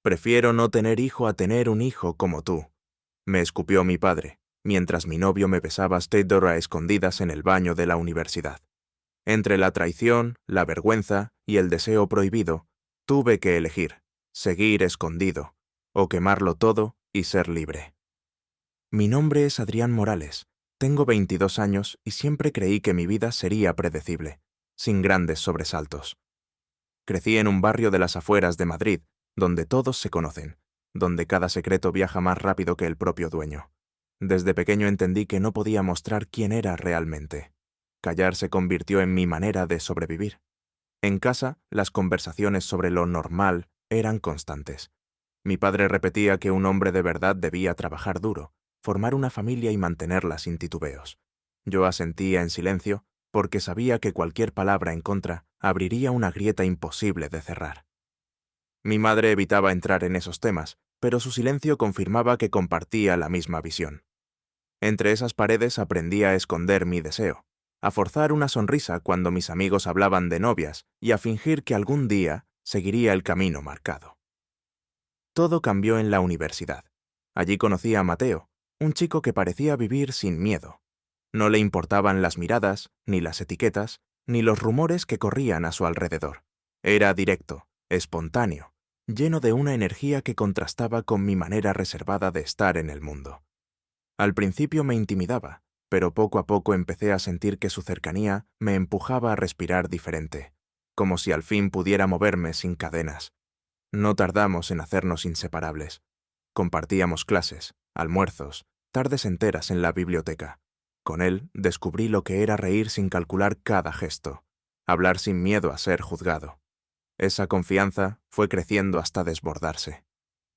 Prefiero no tener hijo a tener un hijo como tú, me escupió mi padre, mientras mi novio me besaba Stedor a escondidas en el baño de la universidad. Entre la traición, la vergüenza y el deseo prohibido, tuve que elegir, seguir escondido, o quemarlo todo y ser libre. Mi nombre es Adrián Morales, tengo 22 años y siempre creí que mi vida sería predecible, sin grandes sobresaltos. Crecí en un barrio de las afueras de Madrid, donde todos se conocen, donde cada secreto viaja más rápido que el propio dueño. Desde pequeño entendí que no podía mostrar quién era realmente. Callar se convirtió en mi manera de sobrevivir. En casa, las conversaciones sobre lo normal eran constantes. Mi padre repetía que un hombre de verdad debía trabajar duro, formar una familia y mantenerla sin titubeos. Yo asentía en silencio, porque sabía que cualquier palabra en contra abriría una grieta imposible de cerrar. Mi madre evitaba entrar en esos temas, pero su silencio confirmaba que compartía la misma visión. Entre esas paredes aprendí a esconder mi deseo, a forzar una sonrisa cuando mis amigos hablaban de novias y a fingir que algún día seguiría el camino marcado. Todo cambió en la universidad. Allí conocí a Mateo, un chico que parecía vivir sin miedo. No le importaban las miradas, ni las etiquetas, ni los rumores que corrían a su alrededor. Era directo, espontáneo, lleno de una energía que contrastaba con mi manera reservada de estar en el mundo. Al principio me intimidaba, pero poco a poco empecé a sentir que su cercanía me empujaba a respirar diferente, como si al fin pudiera moverme sin cadenas. No tardamos en hacernos inseparables. Compartíamos clases, almuerzos, tardes enteras en la biblioteca. Con él descubrí lo que era reír sin calcular cada gesto, hablar sin miedo a ser juzgado. Esa confianza fue creciendo hasta desbordarse.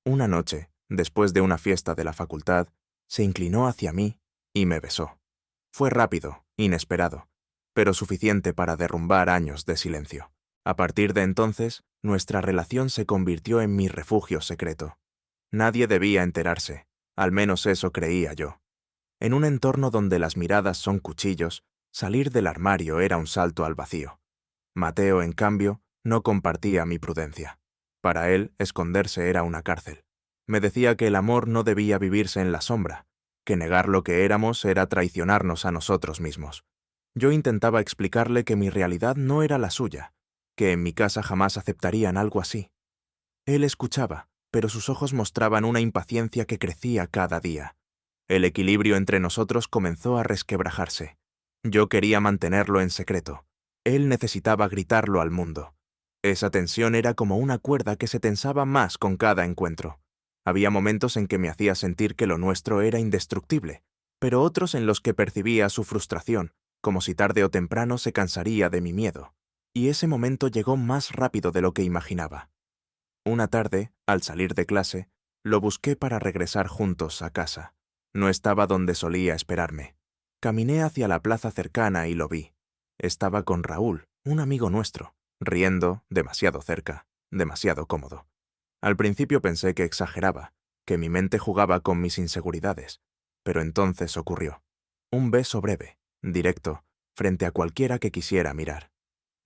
Una noche, después de una fiesta de la facultad, se inclinó hacia mí y me besó. Fue rápido, inesperado, pero suficiente para derrumbar años de silencio. A partir de entonces, nuestra relación se convirtió en mi refugio secreto. Nadie debía enterarse, al menos eso creía yo. En un entorno donde las miradas son cuchillos, salir del armario era un salto al vacío. Mateo, en cambio, no compartía mi prudencia. Para él, esconderse era una cárcel. Me decía que el amor no debía vivirse en la sombra, que negar lo que éramos era traicionarnos a nosotros mismos. Yo intentaba explicarle que mi realidad no era la suya, que en mi casa jamás aceptarían algo así. Él escuchaba, pero sus ojos mostraban una impaciencia que crecía cada día. El equilibrio entre nosotros comenzó a resquebrajarse. Yo quería mantenerlo en secreto. Él necesitaba gritarlo al mundo. Esa tensión era como una cuerda que se tensaba más con cada encuentro. Había momentos en que me hacía sentir que lo nuestro era indestructible, pero otros en los que percibía su frustración, como si tarde o temprano se cansaría de mi miedo. Y ese momento llegó más rápido de lo que imaginaba. Una tarde, al salir de clase, lo busqué para regresar juntos a casa. No estaba donde solía esperarme. Caminé hacia la plaza cercana y lo vi. Estaba con Raúl, un amigo nuestro, riendo, demasiado cerca, demasiado cómodo. Al principio pensé que exageraba, que mi mente jugaba con mis inseguridades, pero entonces ocurrió. Un beso breve, directo, frente a cualquiera que quisiera mirar.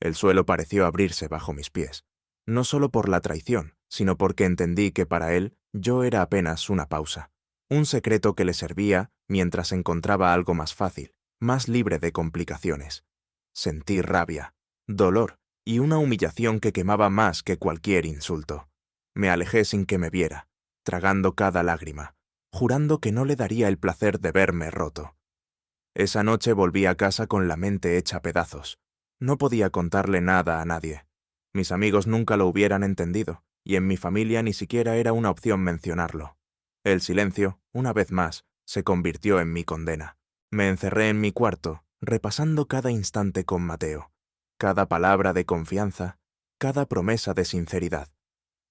El suelo pareció abrirse bajo mis pies, no solo por la traición, sino porque entendí que para él yo era apenas una pausa, un secreto que le servía mientras encontraba algo más fácil, más libre de complicaciones. Sentí rabia, dolor y una humillación que quemaba más que cualquier insulto. Me alejé sin que me viera, tragando cada lágrima, jurando que no le daría el placer de verme roto. Esa noche volví a casa con la mente hecha pedazos. No podía contarle nada a nadie. Mis amigos nunca lo hubieran entendido, y en mi familia ni siquiera era una opción mencionarlo. El silencio, una vez más, se convirtió en mi condena. Me encerré en mi cuarto, repasando cada instante con Mateo, cada palabra de confianza, cada promesa de sinceridad.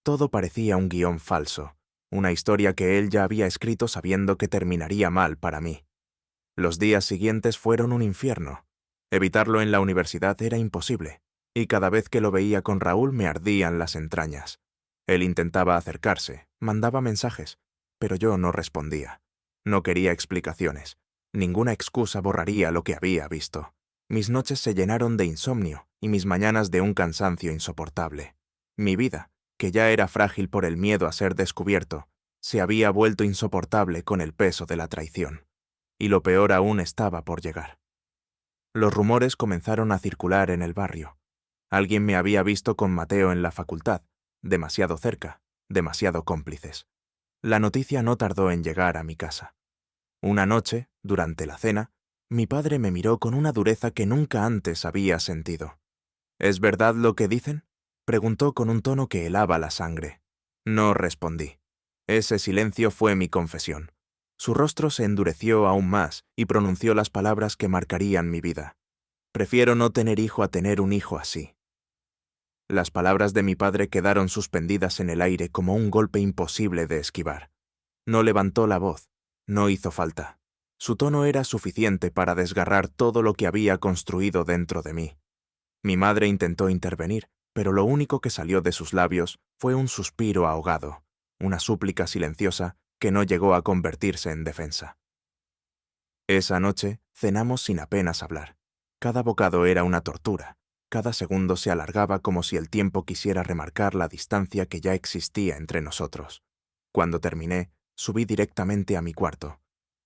Todo parecía un guión falso, una historia que él ya había escrito sabiendo que terminaría mal para mí. Los días siguientes fueron un infierno. Evitarlo en la universidad era imposible, y cada vez que lo veía con Raúl me ardían las entrañas. Él intentaba acercarse, mandaba mensajes, pero yo no respondía. No quería explicaciones. Ninguna excusa borraría lo que había visto. Mis noches se llenaron de insomnio y mis mañanas de un cansancio insoportable. Mi vida, que ya era frágil por el miedo a ser descubierto, se había vuelto insoportable con el peso de la traición. Y lo peor aún estaba por llegar. Los rumores comenzaron a circular en el barrio. Alguien me había visto con Mateo en la facultad, demasiado cerca, demasiado cómplices. La noticia no tardó en llegar a mi casa. Una noche, durante la cena, mi padre me miró con una dureza que nunca antes había sentido. ¿Es verdad lo que dicen?, preguntó con un tono que helaba la sangre. No respondí. Ese silencio fue mi confesión. Su rostro se endureció aún más y pronunció las palabras que marcarían mi vida. Prefiero no tener hijo a tener un hijo así. Las palabras de mi padre quedaron suspendidas en el aire como un golpe imposible de esquivar. No levantó la voz, no hizo falta. Su tono era suficiente para desgarrar todo lo que había construido dentro de mí. Mi madre intentó intervenir, pero lo único que salió de sus labios fue un suspiro ahogado, una súplica silenciosa que no llegó a convertirse en defensa. Esa noche cenamos sin apenas hablar. Cada bocado era una tortura. Cada segundo se alargaba como si el tiempo quisiera remarcar la distancia que ya existía entre nosotros. Cuando terminé, subí directamente a mi cuarto.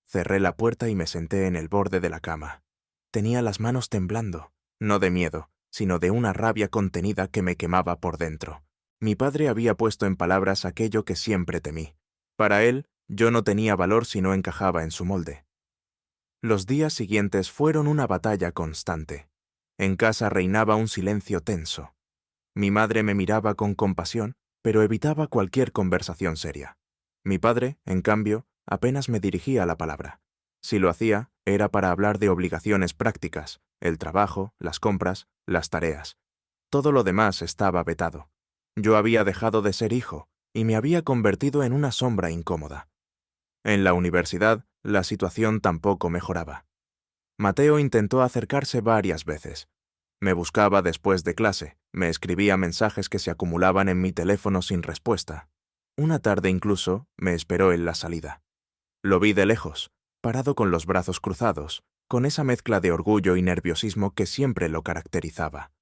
Cerré la puerta y me senté en el borde de la cama. Tenía las manos temblando, no de miedo, sino de una rabia contenida que me quemaba por dentro. Mi padre había puesto en palabras aquello que siempre temí. Para él, yo no tenía valor si no encajaba en su molde. Los días siguientes fueron una batalla constante. En casa reinaba un silencio tenso. Mi madre me miraba con compasión, pero evitaba cualquier conversación seria. Mi padre, en cambio, apenas me dirigía la palabra. Si lo hacía, era para hablar de obligaciones prácticas, el trabajo, las compras, las tareas. Todo lo demás estaba vetado. Yo había dejado de ser hijo y me había convertido en una sombra incómoda. En la universidad, la situación tampoco mejoraba. Mateo intentó acercarse varias veces. Me buscaba después de clase, me escribía mensajes que se acumulaban en mi teléfono sin respuesta. Una tarde incluso me esperó en la salida. Lo vi de lejos, parado con los brazos cruzados, con esa mezcla de orgullo y nerviosismo que siempre lo caracterizaba.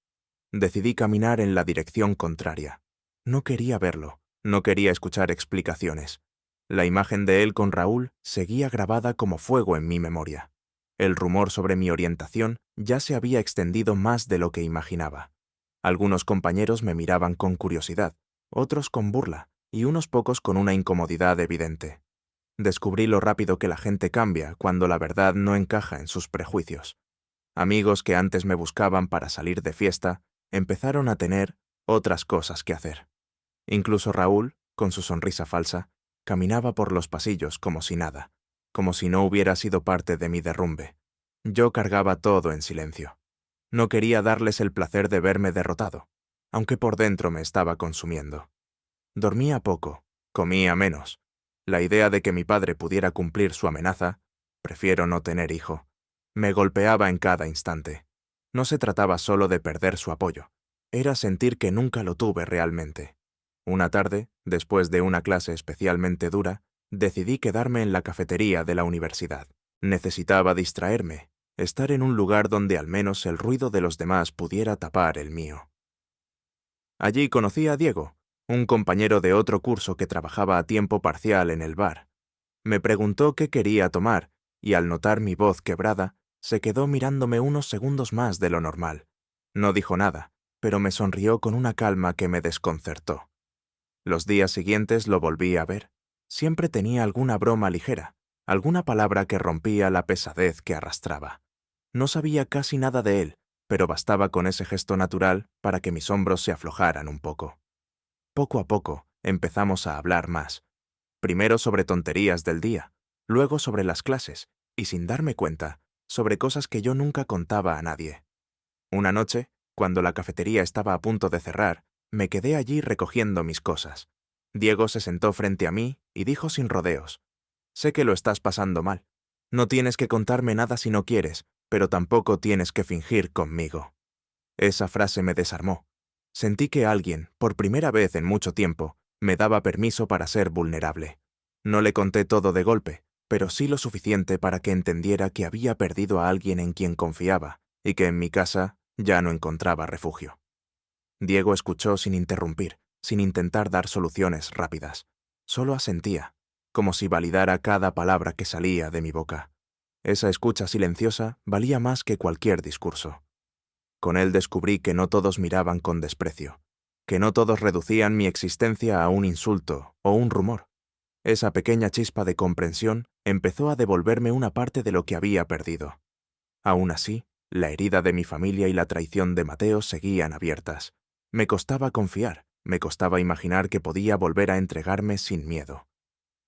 Decidí caminar en la dirección contraria. No quería verlo, no quería escuchar explicaciones. La imagen de él con Raúl seguía grabada como fuego en mi memoria. El rumor sobre mi orientación ya se había extendido más de lo que imaginaba. Algunos compañeros me miraban con curiosidad, otros con burla y unos pocos con una incomodidad evidente. Descubrí lo rápido que la gente cambia cuando la verdad no encaja en sus prejuicios. Amigos que antes me buscaban para salir de fiesta empezaron a tener otras cosas que hacer. Incluso Raúl, con su sonrisa falsa, caminaba por los pasillos como si nada, como si no hubiera sido parte de mi derrumbe. Yo cargaba todo en silencio. No quería darles el placer de verme derrotado, aunque por dentro me estaba consumiendo. Dormía poco, comía menos. La idea de que mi padre pudiera cumplir su amenaza, prefiero no tener hijo, me golpeaba en cada instante. No se trataba solo de perder su apoyo, era sentir que nunca lo tuve realmente. Una tarde, después de una clase especialmente dura, decidí quedarme en la cafetería de la universidad. Necesitaba distraerme, estar en un lugar donde al menos el ruido de los demás pudiera tapar el mío. Allí conocí a Diego, un compañero de otro curso que trabajaba a tiempo parcial en el bar. Me preguntó qué quería tomar, y al notar mi voz quebrada, se quedó mirándome unos segundos más de lo normal. No dijo nada, pero me sonrió con una calma que me desconcertó. Los días siguientes lo volví a ver. Siempre tenía alguna broma ligera, alguna palabra que rompía la pesadez que arrastraba. No sabía casi nada de él, pero bastaba con ese gesto natural para que mis hombros se aflojaran un poco. Poco a poco empezamos a hablar más. Primero sobre tonterías del día, luego sobre las clases, y sin darme cuenta, sobre cosas que yo nunca contaba a nadie. Una noche, cuando la cafetería estaba a punto de cerrar, me quedé allí recogiendo mis cosas. Diego se sentó frente a mí y dijo sin rodeos: «Sé que lo estás pasando mal. No tienes que contarme nada si no quieres, pero tampoco tienes que fingir conmigo». Esa frase me desarmó. Sentí que alguien, por primera vez en mucho tiempo, me daba permiso para ser vulnerable. No le conté todo de golpe, pero sí lo suficiente para que entendiera que había perdido a alguien en quien confiaba y que en mi casa ya no encontraba refugio. Diego escuchó sin interrumpir, sin intentar dar soluciones rápidas. Solo asentía, como si validara cada palabra que salía de mi boca. Esa escucha silenciosa valía más que cualquier discurso. Con él descubrí que no todos miraban con desprecio, que no todos reducían mi existencia a un insulto o un rumor. Esa pequeña chispa de comprensión empezó a devolverme una parte de lo que había perdido. Aún así, la herida de mi familia y la traición de Mateo seguían abiertas. Me costaba confiar, me costaba imaginar que podía volver a entregarme sin miedo.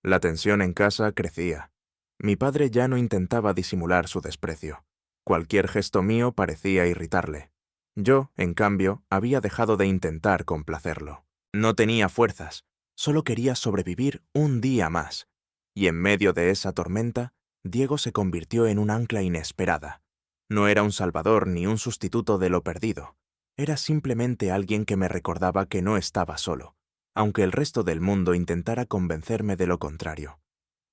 La tensión en casa crecía. Mi padre ya no intentaba disimular su desprecio. Cualquier gesto mío parecía irritarle. Yo, en cambio, había dejado de intentar complacerlo. No tenía fuerzas, solo quería sobrevivir un día más. Y en medio de esa tormenta, Diego se convirtió en un ancla inesperada. No era un salvador ni un sustituto de lo perdido. Era simplemente alguien que me recordaba que no estaba solo, aunque el resto del mundo intentara convencerme de lo contrario.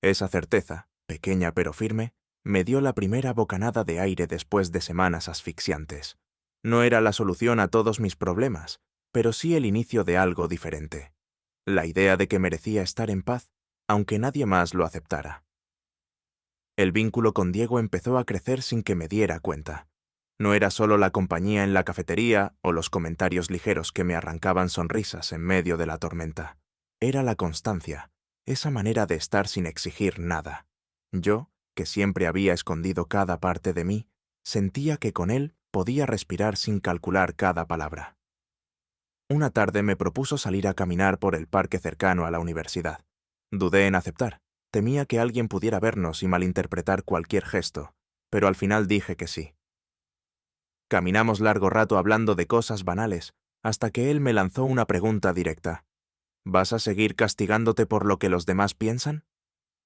Esa certeza, pequeña pero firme, me dio la primera bocanada de aire después de semanas asfixiantes. No era la solución a todos mis problemas, pero sí el inicio de algo diferente. La idea de que merecía estar en paz, aunque nadie más lo aceptara. El vínculo con Diego empezó a crecer sin que me diera cuenta. No era solo la compañía en la cafetería o los comentarios ligeros que me arrancaban sonrisas en medio de la tormenta. Era la constancia, esa manera de estar sin exigir nada. Yo, que siempre había escondido cada parte de mí, sentía que con él podía respirar sin calcular cada palabra. Una tarde me propuso salir a caminar por el parque cercano a la universidad. Dudé en aceptar. Temía que alguien pudiera vernos y malinterpretar cualquier gesto, pero al final dije que sí. Caminamos largo rato hablando de cosas banales, hasta que él me lanzó una pregunta directa. ¿Vas a seguir castigándote por lo que los demás piensan?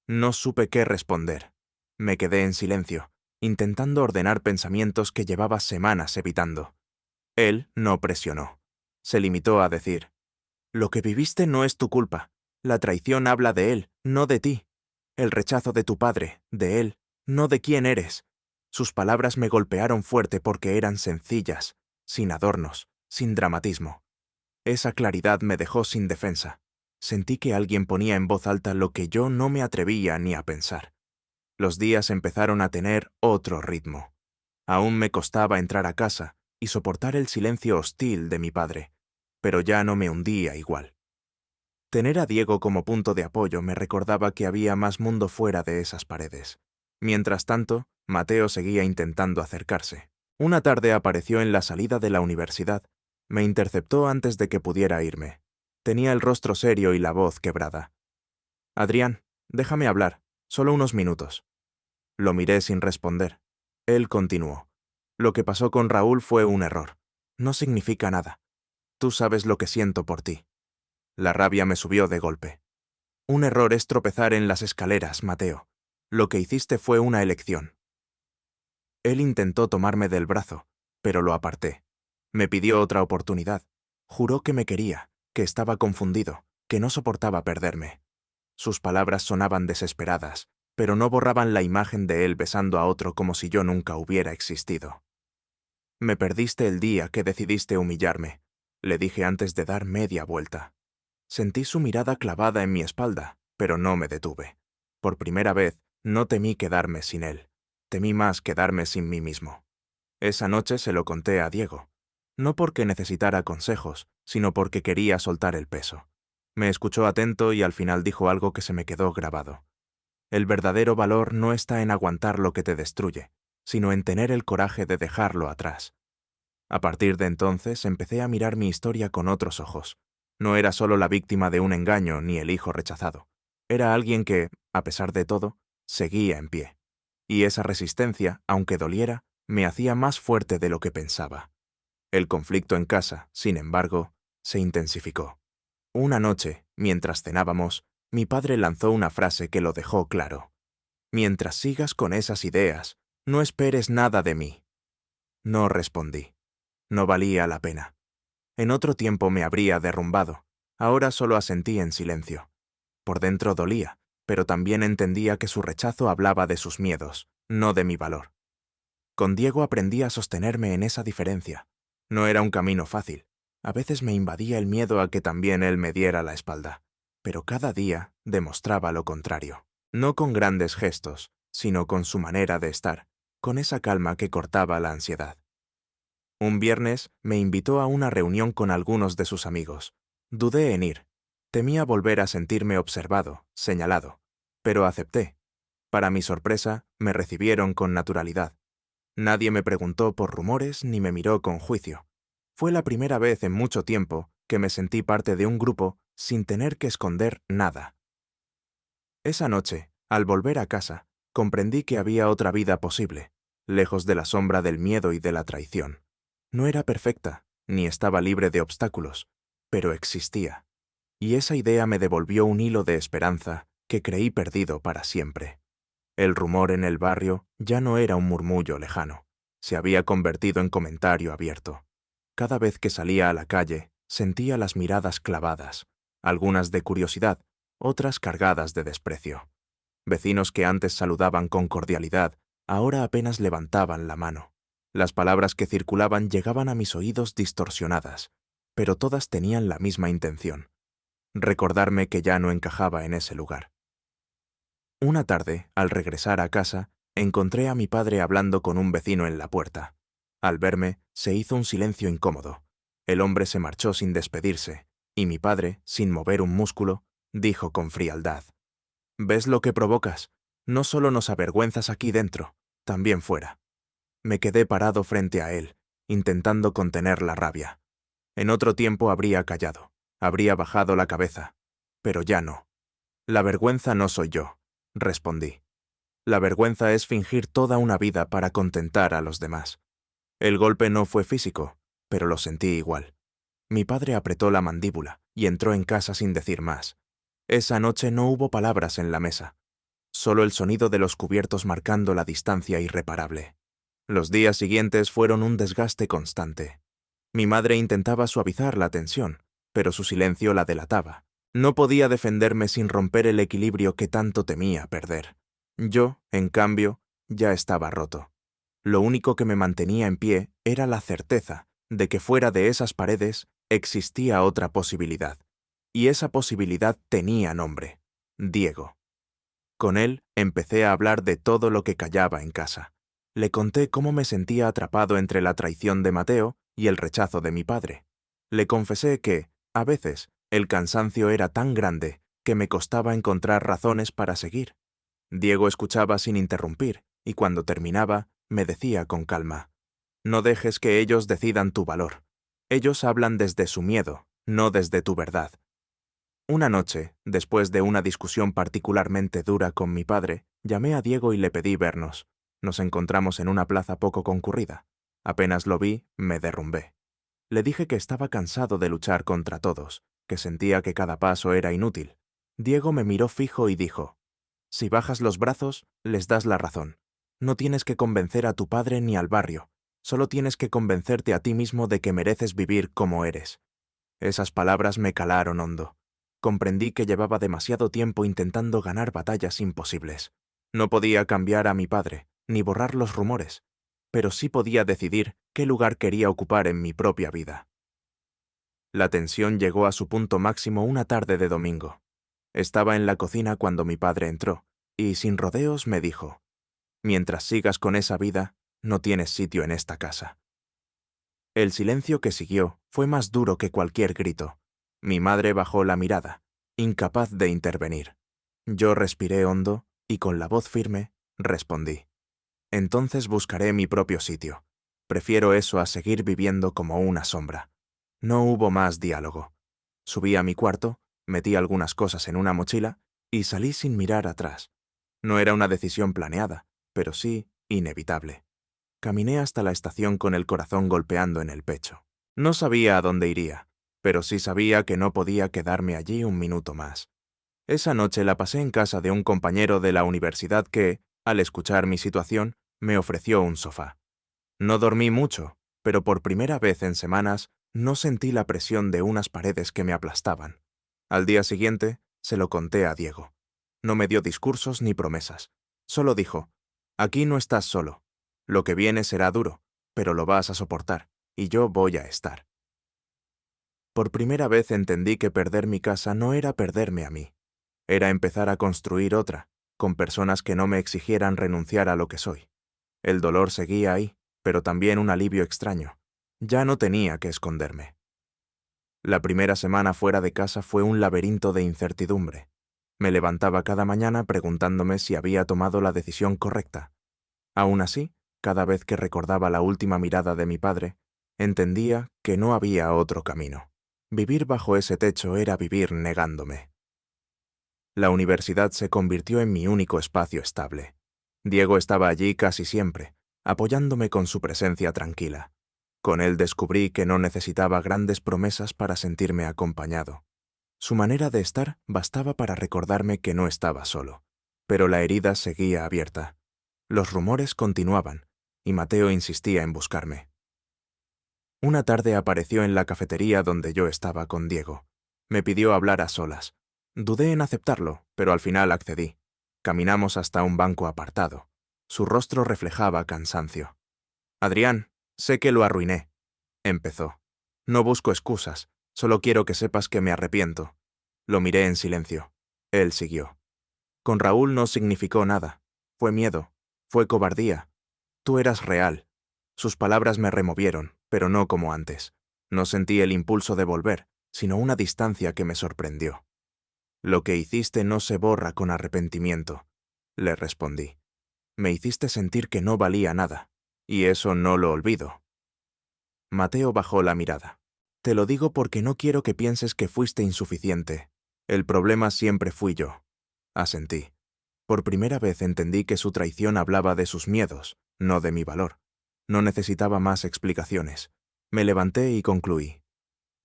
No supe qué responder. Me quedé en silencio, intentando ordenar pensamientos que llevaba semanas evitando. Él no presionó. Se limitó a decir: «Lo que viviste no es tu culpa. La traición habla de él, no de ti. El rechazo de tu padre, de él, no de quién eres». Sus palabras me golpearon fuerte porque eran sencillas, sin adornos, sin dramatismo. Esa claridad me dejó sin defensa. Sentí que alguien ponía en voz alta lo que yo no me atrevía ni a pensar. Los días empezaron a tener otro ritmo. Aún me costaba entrar a casa y soportar el silencio hostil de mi padre, pero ya no me hundía igual. Tener a Diego como punto de apoyo me recordaba que había más mundo fuera de esas paredes. Mientras tanto, Mateo seguía intentando acercarse. Una tarde apareció en la salida de la universidad. Me interceptó antes de que pudiera irme. Tenía el rostro serio y la voz quebrada. «Adrián, déjame hablar, solo unos minutos». Lo miré sin responder. Él continuó. «Lo que pasó con Raúl fue un error. No significa nada. Tú sabes lo que siento por ti». La rabia me subió de golpe. «Un error es tropezar en las escaleras, Mateo. Lo que hiciste fue una elección». Él intentó tomarme del brazo, pero lo aparté. Me pidió otra oportunidad. Juró que me quería, que estaba confundido, que no soportaba perderme. Sus palabras sonaban desesperadas, pero no borraban la imagen de él besando a otro como si yo nunca hubiera existido. «Me perdiste el día que decidiste humillarme», le dije antes de dar media vuelta. Sentí su mirada clavada en mi espalda, pero no me detuve. Por primera vez, no temí quedarme sin él. Temí más quedarme sin mí mismo. Esa noche se lo conté a Diego. No porque necesitara consejos, sino porque quería soltar el peso. Me escuchó atento y al final dijo algo que se me quedó grabado. El verdadero valor no está en aguantar lo que te destruye, sino en tener el coraje de dejarlo atrás. A partir de entonces empecé a mirar mi historia con otros ojos. No era solo la víctima de un engaño ni el hijo rechazado. Era alguien que, a pesar de todo, seguía en pie. Y esa resistencia, aunque doliera, me hacía más fuerte de lo que pensaba. El conflicto en casa, sin embargo, se intensificó. Una noche, mientras cenábamos, mi padre lanzó una frase que lo dejó claro. «Mientras sigas con esas ideas, no esperes nada de mí». No respondí. No valía la pena. En otro tiempo me habría derrumbado. Ahora solo asentí en silencio. Por dentro dolía, pero también entendía que su rechazo hablaba de sus miedos, no de mi valor. Con Diego aprendí a sostenerme en esa diferencia. No era un camino fácil. A veces me invadía el miedo a que también él me diera la espalda, pero cada día demostraba lo contrario. No con grandes gestos, sino con su manera de estar, con esa calma que cortaba la ansiedad. Un viernes me invitó a una reunión con algunos de sus amigos. Dudé en ir. Temía volver a sentirme observado, señalado, pero acepté. Para mi sorpresa, me recibieron con naturalidad. Nadie me preguntó por rumores ni me miró con juicio. Fue la primera vez en mucho tiempo que me sentí parte de un grupo sin tener que esconder nada. Esa noche, al volver a casa, comprendí que había otra vida posible, lejos de la sombra del miedo y de la traición. No era perfecta, ni estaba libre de obstáculos, pero existía. Y esa idea me devolvió un hilo de esperanza que creí perdido para siempre. El rumor en el barrio ya no era un murmullo lejano, se había convertido en comentario abierto. Cada vez que salía a la calle, sentía las miradas clavadas, algunas de curiosidad, otras cargadas de desprecio. Vecinos que antes saludaban con cordialidad, ahora apenas levantaban la mano. Las palabras que circulaban llegaban a mis oídos distorsionadas, pero todas tenían la misma intención: recordarme que ya no encajaba en ese lugar. Una tarde, al regresar a casa, encontré a mi padre hablando con un vecino en la puerta. Al verme, se hizo un silencio incómodo. El hombre se marchó sin despedirse, y mi padre, sin mover un músculo, dijo con frialdad: «¿Ves lo que provocas? No solo nos avergüenzas aquí dentro, también fuera». Me quedé parado frente a él, intentando contener la rabia. En otro tiempo habría callado, habría bajado la cabeza, pero ya no. «La vergüenza no soy yo», respondí. «La vergüenza es fingir toda una vida para contentar a los demás». El golpe no fue físico, pero lo sentí igual. Mi padre apretó la mandíbula y entró en casa sin decir más. Esa noche no hubo palabras en la mesa, solo el sonido de los cubiertos marcando la distancia irreparable. Los días siguientes fueron un desgaste constante. Mi madre intentaba suavizar la tensión, pero su silencio la delataba. No podía defenderme sin romper el equilibrio que tanto temía perder. Yo, en cambio, ya estaba roto. Lo único que me mantenía en pie era la certeza de que fuera de esas paredes existía otra posibilidad. Y esa posibilidad tenía nombre: Diego. Con él empecé a hablar de todo lo que callaba en casa. Le conté cómo me sentía atrapado entre la traición de Mateo y el rechazo de mi padre. Le confesé que, a veces, el cansancio era tan grande que me costaba encontrar razones para seguir. Diego escuchaba sin interrumpir, y cuando terminaba, me decía con calma: «No dejes que ellos decidan tu valor. Ellos hablan desde su miedo, no desde tu verdad». Una noche, después de una discusión particularmente dura con mi padre, llamé a Diego y le pedí vernos. Nos encontramos en una plaza poco concurrida. Apenas lo vi, me derrumbé. Le dije que estaba cansado de luchar contra todos, que sentía que cada paso era inútil. Diego me miró fijo y dijo: «Si bajas los brazos, les das la razón. No tienes que convencer a tu padre ni al barrio, solo tienes que convencerte a ti mismo de que mereces vivir como eres». Esas palabras me calaron hondo. Comprendí que llevaba demasiado tiempo intentando ganar batallas imposibles. No podía cambiar a mi padre, ni borrar los rumores, pero sí podía decidir qué lugar quería ocupar en mi propia vida. La tensión llegó a su punto máximo una tarde de domingo. Estaba en la cocina cuando mi padre entró, y sin rodeos me dijo: «Mientras sigas con esa vida, no tienes sitio en esta casa». El silencio que siguió fue más duro que cualquier grito. Mi madre bajó la mirada, incapaz de intervenir. Yo respiré hondo y con la voz firme respondí: «Entonces buscaré mi propio sitio. Prefiero eso a seguir viviendo como una sombra». No hubo más diálogo. Subí a mi cuarto, metí algunas cosas en una mochila y salí sin mirar atrás. No era una decisión planeada, pero sí inevitable. Caminé hasta la estación con el corazón golpeando en el pecho. No sabía a dónde iría, pero sí sabía que no podía quedarme allí un minuto más. Esa noche la pasé en casa de un compañero de la universidad que, al escuchar mi situación, me ofreció un sofá. No dormí mucho, pero por primera vez en semanas no sentí la presión de unas paredes que me aplastaban. Al día siguiente, se lo conté a Diego. No me dio discursos ni promesas. Solo dijo: «Aquí no estás solo. Lo que viene será duro, pero lo vas a soportar, y yo voy a estar». Por primera vez entendí que perder mi casa no era perderme a mí. Era empezar a construir otra, con personas que no me exigieran renunciar a lo que soy. El dolor seguía ahí, pero también un alivio extraño. Ya no tenía que esconderme. La primera semana fuera de casa fue un laberinto de incertidumbre. Me levantaba cada mañana preguntándome si había tomado la decisión correcta. Aún así, cada vez que recordaba la última mirada de mi padre, entendía que no había otro camino. Vivir bajo ese techo era vivir negándome. La universidad se convirtió en mi único espacio estable. Diego estaba allí casi siempre, apoyándome con su presencia tranquila. Con él descubrí que no necesitaba grandes promesas para sentirme acompañado. Su manera de estar bastaba para recordarme que no estaba solo. Pero la herida seguía abierta. Los rumores continuaban, y Mateo insistía en buscarme. Una tarde apareció en la cafetería donde yo estaba con Diego. Me pidió hablar a solas. Dudé en aceptarlo, pero al final accedí. Caminamos hasta un banco apartado. Su rostro reflejaba cansancio. «Adrián, sé que lo arruiné», empezó. «No busco excusas, solo quiero que sepas que me arrepiento». Lo miré en silencio. Él siguió. «Con Raúl no significó nada. Fue miedo. Fue cobardía. Tú eras real». Sus palabras me removieron, pero no como antes. No sentí el impulso de volver, sino una distancia que me sorprendió. «Lo que hiciste no se borra con arrepentimiento», le respondí. «Me hiciste sentir que no valía nada, y eso no lo olvido». Mateo bajó la mirada. «Te lo digo porque no quiero que pienses que fuiste insuficiente. El problema siempre fui yo», asentí. Por primera vez entendí que su traición hablaba de sus miedos, no de mi valor. No necesitaba más explicaciones. Me levanté y concluí.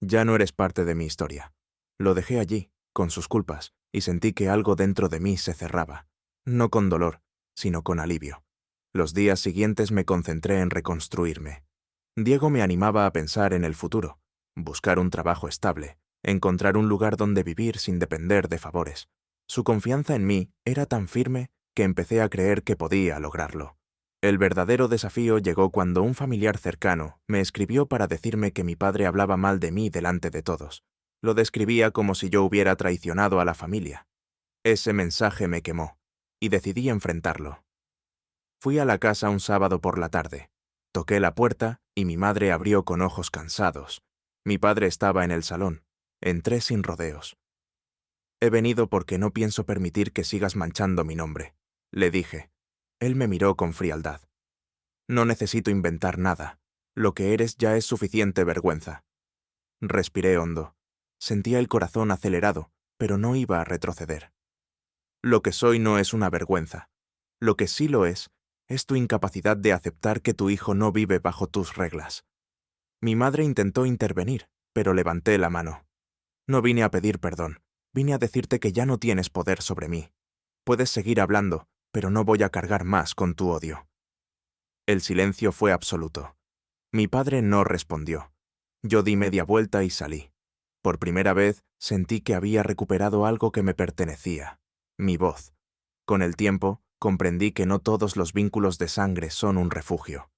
«Ya no eres parte de mi historia». Lo dejé allí, con sus culpas, y sentí que algo dentro de mí se cerraba. No con dolor, sino con alivio. Los días siguientes me concentré en reconstruirme. Diego me animaba a pensar en el futuro, buscar un trabajo estable, encontrar un lugar donde vivir sin depender de favores. Su confianza en mí era tan firme que empecé a creer que podía lograrlo. El verdadero desafío llegó cuando un familiar cercano me escribió para decirme que mi padre hablaba mal de mí delante de todos. Lo describía como si yo hubiera traicionado a la familia. Ese mensaje me quemó, y decidí enfrentarlo. Fui a la casa un sábado por la tarde. Toqué la puerta y mi madre abrió con ojos cansados. Mi padre estaba en el salón. Entré sin rodeos. «He venido porque no pienso permitir que sigas manchando mi nombre», le dije. Él me miró con frialdad. «No necesito inventar nada. Lo que eres ya es suficiente vergüenza». Respiré hondo. Sentía el corazón acelerado, pero no iba a retroceder. «Lo que soy no es una vergüenza. Lo que sí lo es tu incapacidad de aceptar que tu hijo no vive bajo tus reglas». Mi madre intentó intervenir, pero levanté la mano. «No vine a pedir perdón. Vine a decirte que ya no tienes poder sobre mí. Puedes seguir hablando, pero no voy a cargar más con tu odio». El silencio fue absoluto. Mi padre no respondió. Yo di media vuelta y salí. Por primera vez sentí que había recuperado algo que me pertenecía, mi voz. Con el tiempo, comprendí que no todos los vínculos de sangre son un refugio.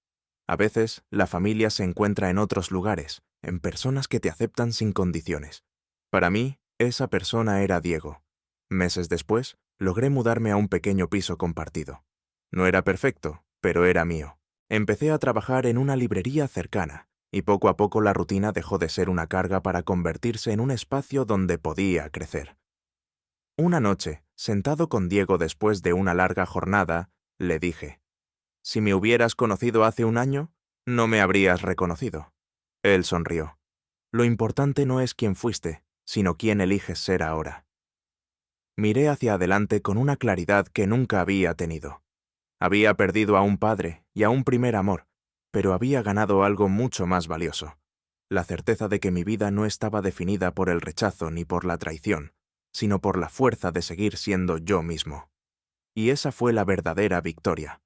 A veces, la familia se encuentra en otros lugares, en personas que te aceptan sin condiciones. Para mí, esa persona era Diego. Meses después, logré mudarme a un pequeño piso compartido. No era perfecto, pero era mío. Empecé a trabajar en una librería cercana, y poco a poco la rutina dejó de ser una carga para convertirse en un espacio donde podía crecer. Una noche, sentado con Diego después de una larga jornada, le dije: «Si me hubieras conocido hace un año, no me habrías reconocido». Él sonrió. «Lo importante no es quién fuiste, sino quién eliges ser ahora». Miré hacia adelante con una claridad que nunca había tenido. Había perdido a un padre y a un primer amor, pero había ganado algo mucho más valioso: la certeza de que mi vida no estaba definida por el rechazo ni por la traición, sino por la fuerza de seguir siendo yo mismo. Y esa fue la verdadera victoria.